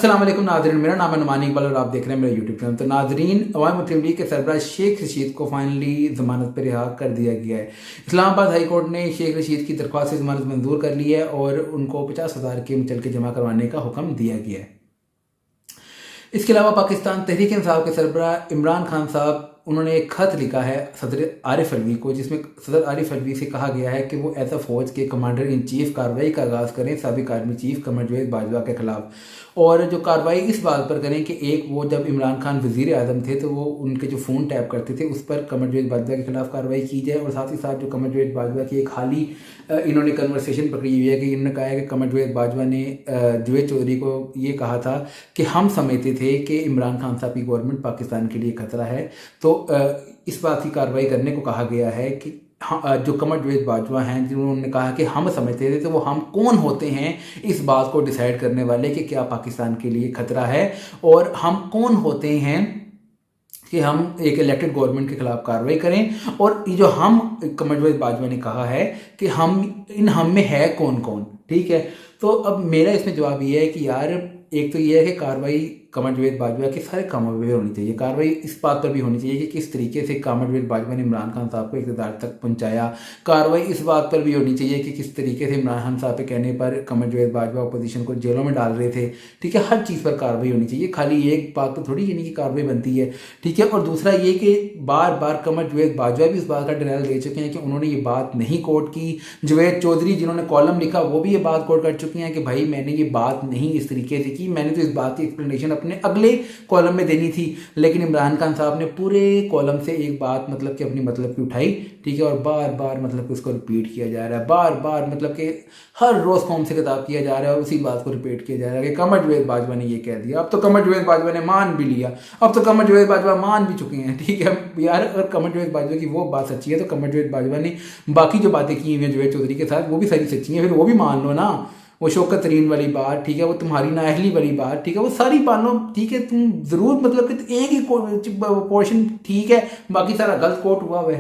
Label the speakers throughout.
Speaker 1: अस्सलाम वालेकुम नाज़रीन, मेरा नाम है नुमान इकबाल और आप देख रहे हैं मेरा यूट्यूब चैनल। तो नाज़रीन, अवामी मुस्लिम लीग के सरबराह शेख रशीद को फाइनली ज़मानत पर रिहा कर दिया गया है। इस्लामाबाद हाई कोर्ट ने शेख रशीद की दरख्वास्त ज़मानत मंजूर कर ली है और उनको 50,000 के मुचलके जमा करवाने का हुक्म दिया गया है। इसके अलावा पाकिस्तान तहरीक इंसाफ के सरबराह इमरान खान साहब, उन्होंने एक खत लिखा है सदर आरिफ अलवी को, जिसमें सदर आरिफ अलवी से कहा गया है कि वो ऐसा फ़ौज के कमांडर इन चीफ कार्रवाई का आगाज़ करें साबिक आर्मी चीफ कमर जवेद बाजवा के ख़िलाफ़, और जो कार्रवाई इस बात पर करें कि एक वो जब इमरान खान वज़ीर आज़म थे तो वो उनके जो फ़ोन टैप करते थे उस पर कमर जवेद बाजवा के ख़िलाफ़ कार्रवाई की जाए, और साथ ही साथ जो कमर जवेद बाजवा की एक हाली इन्होंने कन्वर्सेशन पकड़ी हुई है कि इन्होंने कहा है कि कमर जवेद बाजवा ने जवेद चौधरी को ये कहा था कि हम समझते थे कि इमरान खान साहब की गवर्नमेंट पाकिस्तान के लिए खतरा है, तो इस बात की कार्रवाई करने को कहा गया है कि जो कमर जवेद बाजवा हैं जिन्होंने कहा कि हम समझते थे, तो वो हम कौन होते हैं इस बात को डिसाइड करने वाले कि क्या पाकिस्तान के लिए खतरा है, और हम कौन होते हैं कि हम एक इलेक्टेड गवर्नमेंट के खिलाफ कार्रवाई करें। और ये जो हम कमर जवेद बाजवा ने कहा है कि हम में है कौन कौन, ठीक है। तो अब मेरा इसमें जवाब ये है कि यार, एक तो ये है कि कार्रवाई कमर जवेद बाजवा के सारे कामों पर होनी चाहिए, कार्रवाई इस बात पर भी होनी चाहिए कि किस तरीके से कमर जवेद बाजवा ने इमरान खान साहब को इक़्तिदार तक पहुंचाया, कार्रवाई इस बात पर भी होनी चाहिए कि किस तरीके से इमरान खान साहब के कहने पर कमर जवेद बाजवा अपोजिशन को जेलों में डाल रहे थे, ठीक है। हर चीज़ पर कार्रवाई होनी चाहिए, खाली एक बात पर थोड़ी यानी कि कार्रवाई बनती है, ठीक है। और दूसरा ये कि बार बार कमर जवेद बाजवा भी इस बात का डिनायल दे चुके हैं कि उन्होंने ये बात नहीं कोट की। जवेद चौधरी जिन्होंने कॉलम लिखा वो भी ये बात कोट कर चुके हैं कि भाई मैंने ये बात नहीं इस तरीके से की, मैंने तो इस बात की एक्सप्लेनेशन अपने अगले कॉलम में देनी थी। लेकिन इमरान खान साहब ने पूरे कॉलम से एक बात मतलब कि अपनी मतलब की उठाई, ठीक है, और बार बार मतलब कि उसको रिपीट किया जा रहा है, बार बार मतलब कि हर रोज़ कौम से खिताब किया जा रहा है और उसी बात को रिपीट किया जा रहा है कि कमर जवेद बाजवा ने ये कह दिया। अब तो कमर जवेद बाजवा ने मान भी लिया, अब तो कमर जवेद बाजवा मान भी चुके हैं, ठीक है यार। अगर कमर जवेद बाजवा की वो बात सच्ची है तो कमर जवेद बाजवा ने बाकी जो बातें की हुई हैं जवेद चौधरी के साथ वो भी सारी सच्ची हैं, फिर वो भी मान लो ना। वो शौकत तरीन वाली बात, ठीक है, वो तुम्हारी नाअहली वाली बात, ठीक है, वो सारी मान लो, ठीक है। तुम ज़रूर मतलब कि एक ही पोर्शन ठीक है, बाकी सारा गलत कोट हुआ है,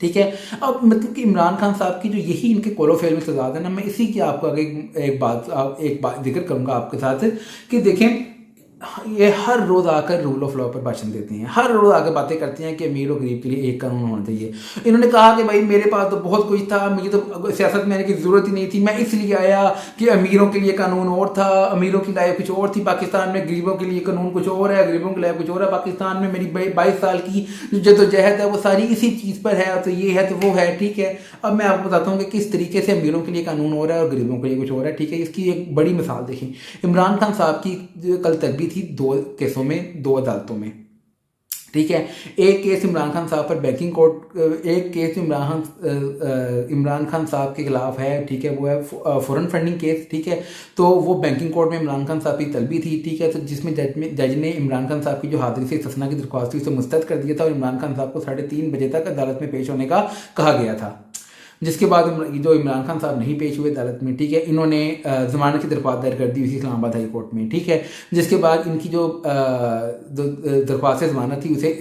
Speaker 1: ठीक है। अब मतलब कि इमरान खान साहब की जो यही इनके कोलोफेल में सजा है ना, मैं इसी की आपको आगे एक बात जिक्र करूंगा आपके साथ कि देखें, ये हर रोज़ आकर रूल ऑफ लॉ पर भाषण देते हैं, हर रोज़ आकर बातें करते हैं कि अमीर और गरीब के लिए एक कानून होना चाहिए। इन्होंने कहा कि भाई मेरे पास तो बहुत कुछ था, मुझे तो सियासत में आने की ज़रूरत ही नहीं थी, मैं इसलिए आया कि अमीरों के लिए कानून और था, अमीरों की लाइफ कुछ और थी पाकिस्तान में, गरीबों के लिए कानून कुछ और है, गरीबों की लाइफ कुछ और है पाकिस्तान में। मेरी 22 साल की जो जदोजहद है वो सारी इसी चीज़ पर है, तो ये है तो वो है, ठीक है। अब मैं आपको बताता हूँ कि किस तरीके से अमीरों के लिए कानून हो रहा है और गरीबों के लिए कुछ और है, ठीक है। इसकी एक बड़ी मिसाल देखें, इमरान खान साहब की कल तलबी थी 2 केसों में, 2 अदालतों में, ठीक है। एक केस इमरान खान साहब पर बैंकिंग कोर्ट, एक केस इमरान खान साहब के खिलाफ है, ठीक है, वो है फॉरेन फंडिंग केस, ठीक है। तो वो बैंकिंग कोर्ट में इमरान खान साहब की तलबी थी, ठीक है, तो जिसमें जज ने इमरान खान साहब की जो हाजिरी से इस्तिस्ना की दरख्वास्त थी उसे मुस्तरद कर दिया था और इमरान खान साहब को 3:30 बजे तक अदालत में पेश होने का कहा गया था। जिसके बाद जो इमरान खान साहब नहीं पेश हुए अदालत में, ठीक है, इन्होंने ज़मानत की दरख्वास्त दायर कर दी उसी इस्लामाबाद हाई कोर्ट में, ठीक है। जिसके बाद इनकी जो दरख्वास्त ज़मानत थी उसे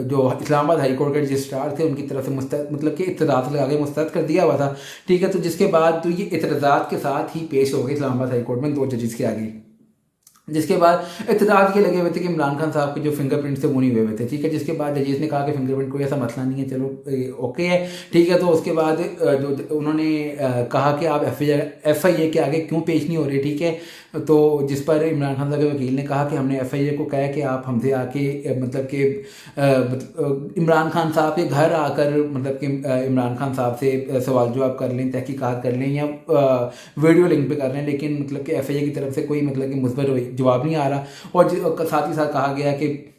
Speaker 1: जो इस्लामाबाद हाई कोर्ट के रजिस्ट्रार थे उनकी तरफ से मतलब कि इतराज़ लगा के मुस्तरद कर दिया हुआ था, ठीक है। तो जिसके बाद तो ये इतराज़ात के साथ ही पेश हो गए इस्लामाबाद हाई कोर्ट में 2 जजेस के आगे। जिसके बाद इतराज़ ये लगे हुए थे कि इमरान खान साहब के जो फिंगरप्रिंट थे वो नहीं हुए थे, ठीक है। जिसके बाद जजेस ने कहा कि फिंगरप्रिंट कोई ऐसा मसला नहीं है, चलो ओके है, ठीक है। तो उसके बाद जो उन्होंने कहा कि आप FIA के आगे क्यों पेश नहीं हो रहे, ठीक है। तो जिस पर इमरान खान साहब के वकील ने कहा कि हमने FIA को कहा कि आप हमसे आके मतलब कि इमरान खान साहब के घर आकर मतलब कि इमरान खान साहब से सवाल जवाब कर लें, तहकीकात कर लें या वीडियो लिंक पे कर लें, लेकिन मतलब कि FIA की तरफ से कोई मतलब कि मुस्बत जवाब नहीं आ रहा। और साथ ही साथ कहा गया कि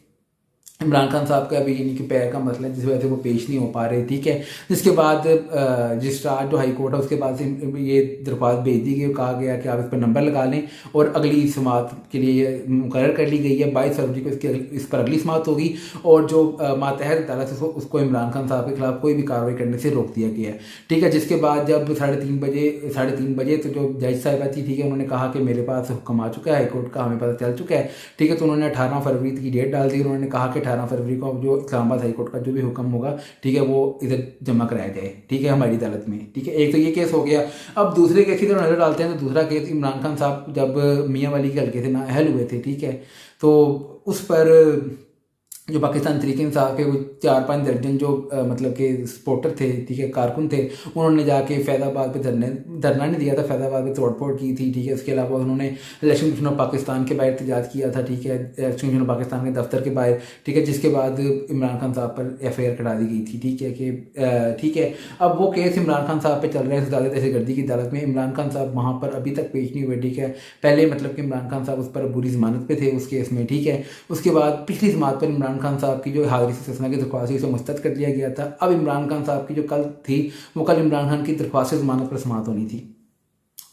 Speaker 1: इमरान खान साहब का अभी यानी कि पैर का मसला है जिस वजह से वो पेश नहीं हो पा रहे, ठीक है। जिसके बाद रजिस्ट्रार जो हाई कोर्ट है उसके पास ये दरख्वास्त भेज दी गई, कहा गया कि आप इस पर नंबर लगा लें और अगली समात के लिए मुकर्रर कर ली गई है 22 फरवरी को इस पर अगली समात होगी, और जो मातहत अदालत है उसको इमरान खान साहब के खिलाफ कोई भी कार्रवाई करने से रोक दिया गया है, ठीक है। जिसके बाद जब 3:30 बजे तो जो जज साहिबा थी, ठीक है, उन्होंने कहा कि मेरे पास हुक्म आ चुका है हाई कोर्ट का, हमें पता चल चुका है, ठीक है। तो उन्होंने 18 फरवरी की डेट डाल दी, उन्होंने कहा कि 18 फरवरी को जो इस्लामाबाद हाई कोर्ट का जो भी हुक्म होगा, ठीक है, वो इधर जमा कराया जाए, ठीक है, हमारी अदालत में, ठीक है। एक तो ये केस हो गया। अब दूसरे केस की तरफ नजर डालते हैं, तो दूसरा केस इमरान खान साहब जब मियाँ वाली के हल्के से नाअहल हुए थे, ठीक है, तो उस पर जो पाकिस्तान तहरीक इंसाफ के वो 4-5 दर्जन जो मतलब के सपोर्टर थे, ठीक है, कारकुन थे, उन्होंने जाके फैज़ाबाद पे धरना नहीं दिया था, फैज़ाबाद पे तोड़फोड़ की थी, ठीक है। उसके अलावा उन्होंने इलेक्शन कमीशन ऑफ पाकिस्तान के बाहर एहतजाज किया था, ठीक है, इलेक्शन कमीशन ऑफ पाकिस्तान के दफ्तर के बाहर, ठीक है, जिसके बाद इमरान खान साहब पर FIR करा दी गई थी, ठीक है, कि ठीक है। अब वो केस इमरान खान साहब पे चल रहे हैं दहशतगर्दी की अदालत में। इमरान खान साहब वहाँ पर अभी तक पेश नहीं हुए, ठीक है। पहले मतलब कि इमरान खान साहब उस पर बुरी जमानत पे थे उस केस में, ठीक है। उसके बाद पिछली जमात पर इमरान खान साहब की जो हाजिरी इस्तिस्ना की दरख्वास्त थी उसे मुस्तरद कर दिया गया था। अब इमरान खान साहब की जो कल थी वो कल इमरान खान की दरख्वास्त जमानत पर समाअत होनी थी,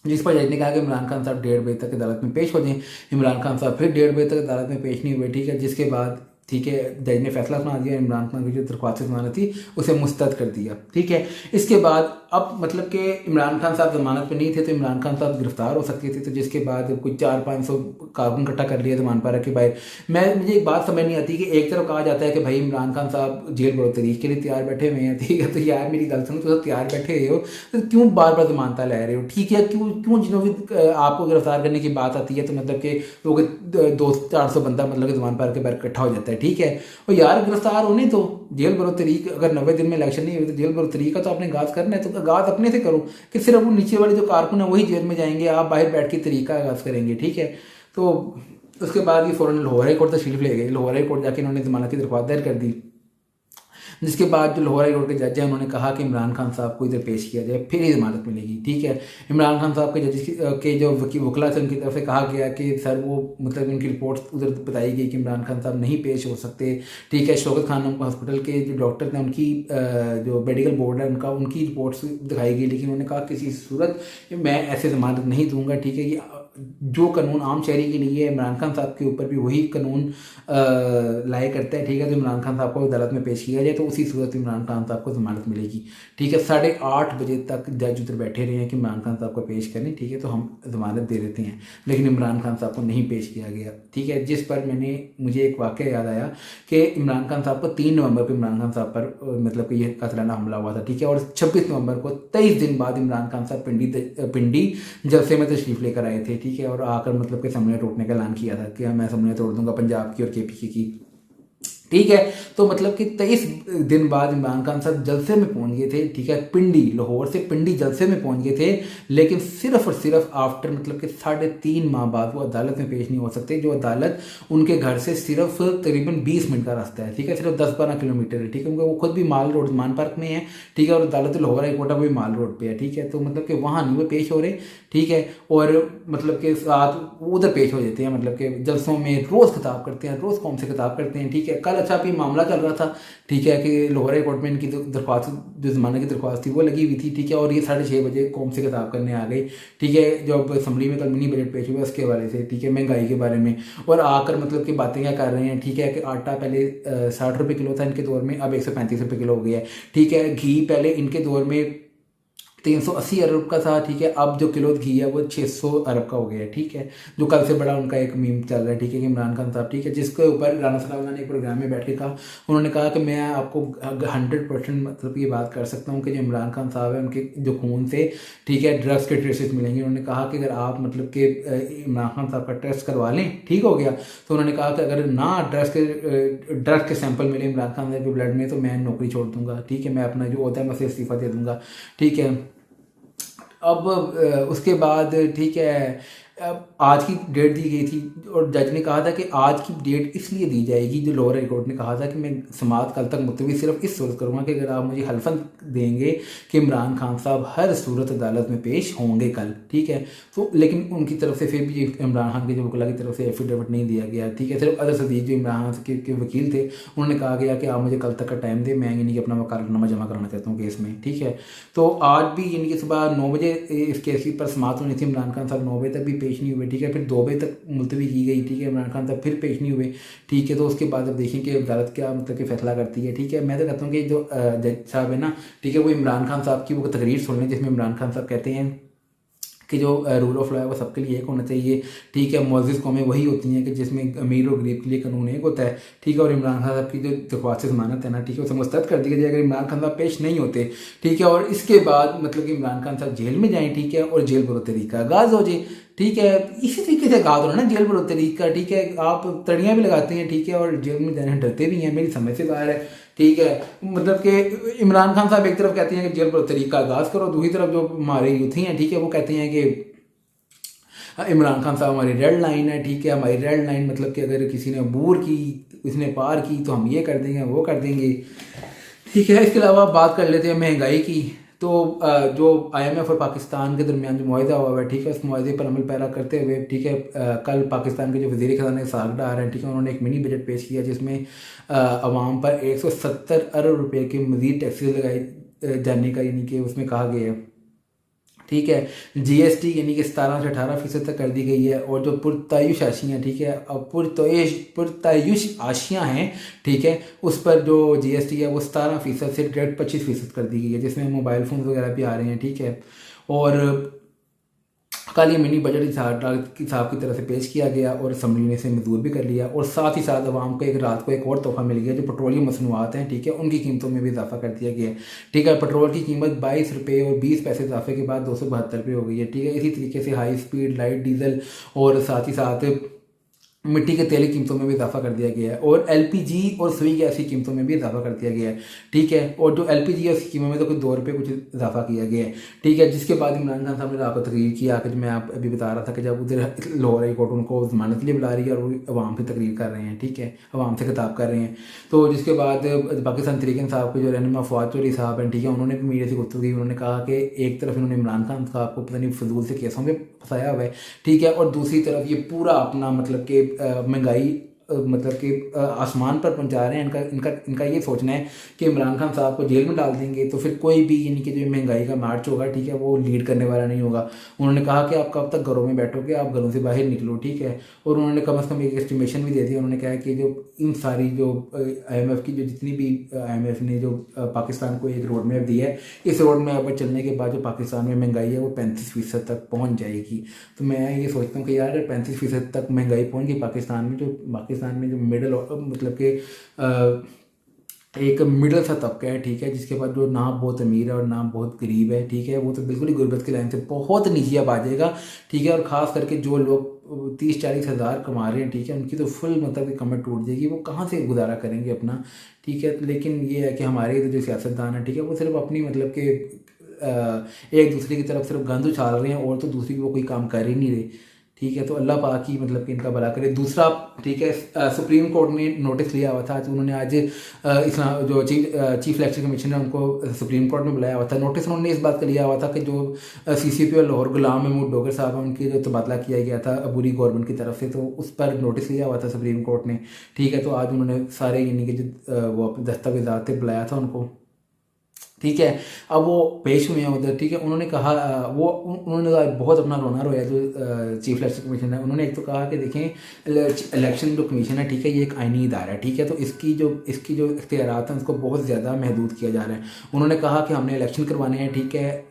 Speaker 1: जिस पर जज ने कहा कि इमरान खान साहब 1:30 बजे तक अदालत में पेश हो जाएं। इमरान खान साहब फिर 1:30 बजे तक अदालत में पेश नहीं हुए, ठीक है, जिसके बाद, ठीक है, जज ने फैसला सुना दिया, इमरान खान की जो दरख्वास्त जमानत थी उसे मुस्तरद कर दिया, ठीक है। इसके बाद अब मतलब कि इमरान खान साहब जमानत पे नहीं थे तो इमरान खान साहब गिरफ्तार हो सकते थे, तो जिसके बाद कुछ 400-500 कारकुन इकट्ठा कर लिया जमान पारा के बाहर। मुझे एक बात समझ नहीं आती कि एक तरफ कहा जाता है कि भाई इमरान खान साहब जेल बरो तरीक के लिए तैयार बैठे हुए हैं, ठीक है, तो यार मेरी गल सुनो, तो तैयार बैठे हुए हो तो क्यों बार बार जमानता ले रहे हो, ठीक है, क्यों जिन्हों भी आपको गिरफ्तार करने की बात आती है तो मतलब कि लोग 200-400 बंदा मतलब कि जमान पारा के बाहर इकट्ठा हो जाता है, ठीक है। और यार गिरफ्तार होने तो जेल बरो तरीक, अगर 90 दिन में इलेक्शन नहीं हुई तो जेल बरो तरीक का तो आपने आगाज करना है, तो आगाज अपने से करो कि सिर्फ वो नीचे वाले जो कारकुन है वही जेल में जाएंगे, आप बाहर बैठ के तरीका आगाज करेंगे, ठीक है। तो उसके बाद ये फ़ौरन लाहौर हाई कोर्ट तशरीफ ले गए। लाहौर हाई कोर्ट जाके इन्होंने जमानत की दरख्वास्त दायर कर दी, जिसके बाद जो लाहौर हाई कोर्ट के जज हैं उन्होंने कहा कि इमरान खान साहब को इधर पेश किया जाए, फिर ही जमानत मिलेगी, ठीक है। इमरान खान साहब के जज के जो वकीला थे उनकी तरफ से कहा गया कि सर वो मतलब उनकी रिपोर्ट उधर बताई गई कि इमरान खान साहब नहीं पेश हो सकते, ठीक है। शौकत खान हॉस्पिटल के जो डॉक्टर थे उनकी जो मेडिकल बोर्ड है उनकी रिपोर्ट्स दिखाई गई, लेकिन उन्होंने कहा किसी सूरत मैं ऐसे जमानत नहीं दूंगा, ठीक है। कि जो कानून आम शहरी के लिए इमरान खान साहब के ऊपर भी वही कानून लाए करता है, ठीक है। तो इमरान खान साहब को अदालत में पेश किया जाए तो उसी सूरत इमरान खान साहब को जमानत मिलेगी, ठीक है। 8:30 बजे तक जज उधर बैठे रहे हैं कि इमरान खान साहब को पेश करें, ठीक है, तो हम जमानत दे देते हैं, लेकिन इमरान खान साहब को नहीं पेश किया गया, ठीक है। जिस पर मुझे एक वाक़या याद आया कि इमरान खान साहब को 3 नवंबर को इमरान खान साहब पर मतलब कि यह कातिलाना हमला हुआ था, ठीक है। और 26 नवंबर को 23 दिन बाद इमरान खान साहब पिंडी जलसे में तशरीफ लेकर आए थे, ठीक है। और आकर मतलब कि समन्वय तोड़ने का ऐलान किया था कि मैं समन्वय तोड़ दूंगा पंजाब की और KPK की, ठीक है। तो मतलब कि 23 दिन बाद इमरान खान साहब जलसे में पहुंच गए थे, ठीक है। पिंडी, लाहौर से पिंडी जलसे में पहुंच गए थे, लेकिन सिर्फ और सिर्फ आफ्टर मतलब कि 3.5 माह बाद वो अदालत में पेश नहीं हो सकते, जो अदालत उनके घर से सिर्फ तकरीबन 20 मिनट का रास्ता है, ठीक है, सिर्फ 10-12 किलोमीटर है, ठीक है। क्योंकि वो खुद भी माल रोड मान पार्क में है, ठीक है, और अदालत लाहौर हाई कोर्ट भी माल रोड पे है, ठीक है। तो मतलब कि वहाँ नहीं वो पेश हो रहे, ठीक है। और मतलब के साथ उधर पेश हो जाते हैं, मतलब कि जलसों में रोज़ खिताब करते हैं, रोज़ कौम से खिताब करते हैं, ठीक है। कल अच्छा भी मामला चल रहा था, ठीक है, कि लाहौर हाई कोर्ट में इनकी दरख्वास्त जो जमानत की दरख्वास्त थी वो लगी हुई थी, ठीक है। और ये 6:30 बजे कौम से खिताब करने आ गई, ठीक है। जब असम्बली में कल मिनी बजट पेश हुआ उसके हवाले से, ठीक है, महंगाई के बारे में, और आकर मतलब कि बातें क्या कर रहे हैं, ठीक है। कि आटा पहले 60 रुपये किलो था इनके दौर में, अब 135 रुपये किलो हो गया है, ठीक है। घी पहले इनके दौर में 380 अरब का था, ठीक है, अब जो किलो घी है वो 600 अरब का हो गया है, ठीक है। जो कल से बड़ा उनका एक मीम चल रहा है, ठीक है, कि इमरान खान साहब, ठीक है, जिसके ऊपर राना सलाउल्लाह ने एक प्रोग्राम में बैठ के कहा, उन्होंने कहा कि मैं आपको 100% मतलब ये बात कर सकता हूँ कि जो इमरान खान साहब है उनके जो खून से, ठीक है, ड्रग्स के ट्रेसेस मिलेंगे। उन्होंने कहा कि अगर आप मतलब कि इमरान खान साहब का टेस्ट करवा लें, ठीक हो गया। तो उन्होंने कहा कि अगर ना ड्रग्स के सैंपल मिले इमरान खान साहब के ब्लड में तो मैं नौकरी छोड़ दूंगा, ठीक है, मैं अपना जो होता है मैं उसे इस्तीफा दे दूंगा, ठीक है। अब उसके बाद, ठीक है, आज की डेट दी गई थी और जज ने कहा था कि आज की डेट इसलिए दी जाएगी, जो लोअर हाई कोर्ट ने कहा था कि मैं समाअत कल तक मुलतवी सिर्फ इस सूरत करूँगा कि अगर आप मुझे हल्फन देंगे कि इमरान खान साहब हर सूरत अदालत में पेश होंगे कल, ठीक है। तो लेकिन उनकी तरफ से फिर भी इमरान खान के जो वकला की तरफ से एफिडेविट नहीं दिया गया, ठीक है। सिर्फ अदर सदीक जो इमरान खान के वकील थे उन्होंने कहा गया कि आप मुझे कल तक का टाइम दें, मैं यानी कि अपना वकालतनामा जमा कराना चाहता हूँ केस में, ठीक है। तो आज भी यानी कि सुबह 9 बजे इस केस की पर समाअत होनी थी, इमरान खान साहब 9 बजे तक भी पेश नहीं हुए, ठीक है। फिर 2 बजे तक मुलतवी की गई, ठीक है, इमरान खान साहब फिर पेश नहीं हुए, ठीक है। तो उसके बाद अब देखें कि अदालत क्या मतलब कि फैसला करती है, ठीक है। मैं तो कहता हूँ कि जो जज साहब है ना, ठीक है, वो इमरान खान साहब की वो तकरीर सुन लें जिसमें इमरान खान साहब कहते हैं कि जो रूल ऑफ लॉ है वो सबके लिए एक होना चाहिए, ठीक है। मुअज़्ज़िज़ कौमें वही होती हैं कि जिसमें अमीर और गरीब के लिए कानून एक होता है, ठीक है। और इमरान खान साहब की जो दरख्वास्त ज़मानत है ना, ठीक है, उसे मुस्तरद कर दी जाए अगर इमरान खान साहब पेश नहीं होते, ठीक है। और इसके बाद मतलब कि इमरान खान साहब जेल में जाएँ, ठीक है, और जेल बरोतरी का आगाज़ हो जाए, ठीक है। इसी तरीके से आगाज़ होना ना जेल बरोतरी का, ठीक है। आप तड़ियाँ भी लगाते हैं, ठीक है, और जेल में जाने डरते भी हैं, मेरी समझ से बाहर है, ठीक है। मतलब कि इमरान खान साहब एक तरफ कहते हैं कि जेल बरोतरी का आगाज़ करो, दूसरी तरफ जो हमारे यूथी हैं, ठीक है, वो कहते हैं कि इमरान खान साहब हमारी रेड लाइन है, ठीक है। हमारी रेड लाइन मतलब कि अगर किसी ने अबूर की, इसने पार की तो हम ये कर देंगे, वो कर देंगे, ठीक है। इसके अलावा बात कर लेते हैं महंगाई की। तो जो IMF और पाकिस्तान के दरमियान जो मुआहिदा हुआ है, ठीक है, उस मुआहिदे पर अमल पैरा करते हुए, ठीक है, कल पाकिस्तान के जो वज़ीर ख़ज़ाना साग डार हैं, ठीक है, उन्होंने एक मिनी बजट पेश किया जिसमें आवाम पर 170 अरब रुपए के मज़ीद टैक्सेस लगाए जाने का यानी कि उसमें कहा गया है, ठीक है। GST यानी कि 17 से 18% तक कर दी गई है। और जो पुरतायुश आशियाँ, ठीक है, अब पुरतायुश आशियाँ हैं, ठीक है, उस पर जो GST है वो 17% से डायरेक्ट 25% कर दी गई है, जिसमें मोबाइल फ़ोन वगैरह भी आ रहे हैं, ठीक है। और कल ये मिनी बजट हिसाब की तरह से पेश किया गया और असम्बली ने इसे मंजूर भी कर लिया। और साथ ही साथ आवाम को एक रात को एक और तोहफा मिल गया, जो पेट्रोलियम मसनूआत हैं, ठीक है, उनकी कीमतों में भी इजाफा कर दिया गया है, ठीक है। पेट्रोल की कीमत 22 रुपये और 20 पैसे इजाफे के बाद 272 रुपये हो गई है, ठीक है। इसी तरीके से हाई स्पीड लाइट डीजल और साथ ही साथ मिट्टी के तेल की कीमतों में भी इजाफा कर दिया गया है। और LPG और सुई गैस की कीमतों में भी इजाफा कर दिया गया है, ठीक है। और जो LPG है उसकी कीमत में तो कुछ 2 रुपये कुछ इजाफा किया गया है, ठीक है। जिसके बाद इमरान खान साहब ने रात को तकरीर किया कि मैं आप अभी बता रहा था कि जब उधर लाहौर हाई कोर्ट उनको जमानत के लिए बुला रही है और वो अवाम की तकरीर कर रहे हैं, ठीक है, अवाम से खिताब कर रहे हैं। तो जिसके बाद पाकिस्तान तहरीक साहब के जो रहनुमा फवाद चौधरी साहब हैं, ठीक है, उन्होंने भी मीडिया से गुफ्तगू की। उन्होंने कहा कि एक तरफ इन्होंने इमरान खान साहब को पता नहीं फजूल से केसों में फंसाया हुआ है, ठीक है, और दूसरी तरफ ये पूरा अपना मतलब कि महंगाई मतलब कि आसमान पर पहुंचा रहे हैं। इनका इनका इनका ये सोचना है कि इमरान खान साहब को जेल में डाल देंगे तो फिर कोई भी यानी कि जो महंगाई का मार्च होगा, ठीक है, वो लीड करने वाला नहीं होगा। उन्होंने कहा कि आप कब तक घरों में बैठोगे, आप घरों से बाहर निकलो, ठीक है। और उन्होंने कम से कम एक एस्टिमेशन भी दे दी। उन्होंने कहा कि जो इन सारी जो IMF की जो जितनी भी IMF ने जो पाकिस्तान को एक रोड मैप दी है, इस रोड मैप पर चलने के बाद जो पाकिस्तान में महंगाई है वो 35% तक पहुँच जाएगी। तो मैं ये सोचता हूँ कि यार 35% तक महंगाई पहुँच गई पाकिस्तान में जो मिडिल मतलब कि एक मिडिल सा तबका है, ठीक है, जिसके बाद जो ना बहुत अमीर है और ना बहुत गरीब है, ठीक है, वो तो बिल्कुल ही गुर्बत की लाइन से बहुत नीचे अब आ जाएगा, ठीक है। और ख़ास करके जो लोग 30-40 हज़ार कमा रहे हैं, ठीक है, उनकी तो फुल मतलब कि कमर टूट जाएगी, वो कहाँ से गुजारा करेंगे अपना, ठीक है। लेकिन ये है कि हमारे इधर जो सियासतदान है, ठीक है, वो सिर्फ अपनी मतलब कि एक दूसरे की तरफ सिर्फ गंद उछाल रहे हैं और तो दूसरी वो कोई काम कर ही नहीं रहे, ठीक है। तो अल्लाह पाक ही मतलब कि इनका भला करे। दूसरा, ठीक है, सुप्रीम कोर्ट ने नोटिस लिया हुआ था, तो उन्होंने आज इस्लाम जो चीफ इलेक्शन कमीशन है उनको सुप्रीम कोर्ट में बुलाया हुआ था। नोटिस उन्होंने इस बात का लिया हुआ था कि जो CCP और लाहौर गुलाम महमूद डोगर साहब हैं उनकी जो तबादला किया गया था अबूरी गवर्नमेंट की तरफ से, तो उस पर नोटिस लिया हुआ था सुप्रीम कोर्ट ने, ठीक है। तो आज उन्होंने सारे यानी कि जो वो अपने दस्तावेज़ात थे बुलाया था उनको, ठीक है। अब वो पेश हुए हैं उधर, ठीक है। उन्होंने कहा उन्होंने बहुत अपना रोना रोया जो चीफ इलेक्शन कमीशन है। उन्होंने एक तो कहा कि देखें इलेक्शन जो कमीशन है, ठीक है, ये एक आईनी इदारा है, ठीक है, तो इसकी जो इख्तियारात हैं उसको बहुत ज़्यादा महदूद किया जा रहा है। उन्होंने कहा कि हमने इलेक्शन करवाने हैं, ठीक है।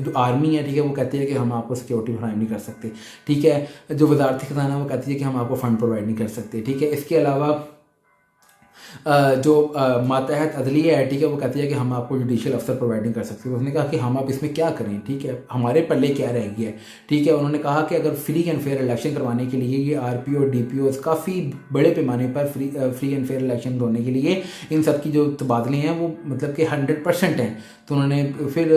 Speaker 1: जो आर्मी है, ठीक है, वो कहती है कि हम आपको सिक्योरिटी फराहम नहीं कर सकते, ठीक है। जो वजारती खजाना वो कहती है कि हम आपको फ़ंड प्रोवाइड नहीं कर सकते, ठीक है। इसके अलावा जो मातहत अदलिया है, ठीक है, वो कहती है कि हम आपको जुडिशियल अफसर प्रोवाइड नहीं कर सकते। उसने कहा कि हम आप इसमें क्या करें, ठीक है, हमारे पल्ले क्या रह गया है, ठीक है। उन्होंने कहा कि अगर फ्री एंड फेयर इलेक्शन करवाने के लिए ये RP और DPOs काफ़ी बड़े पैमाने पर फ्री एंड फेयर इलेक्शन होने के लिए इन सब की जो तबादले हैं वो मतलब कि 100% हैं। तो उन्होंने फिर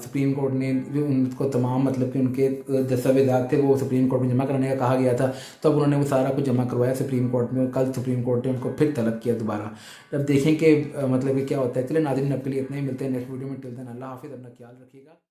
Speaker 1: सुप्रीम कोर्ट ने जो उनको तमाम मतलब कि उनके दस्तावेज़ात थे वो सुप्रीम कोर्ट में जमा कराने का कहा गया था, तब उन्होंने वो सारा कुछ जमा करवाया सुप्रीम कोर्ट में। कल सुप्रीम कोर्ट ने उनको फिर तलब किया दोबारा। अब देखें कि मतलब कि क्या होता है। चलिए नाज़रीन, आपके लिए इतना ही, मिलते हैं नेक्स्ट वीडियो में। टिल देन अल्लाह हाफिज़, अपना ख्याल रखिएगा।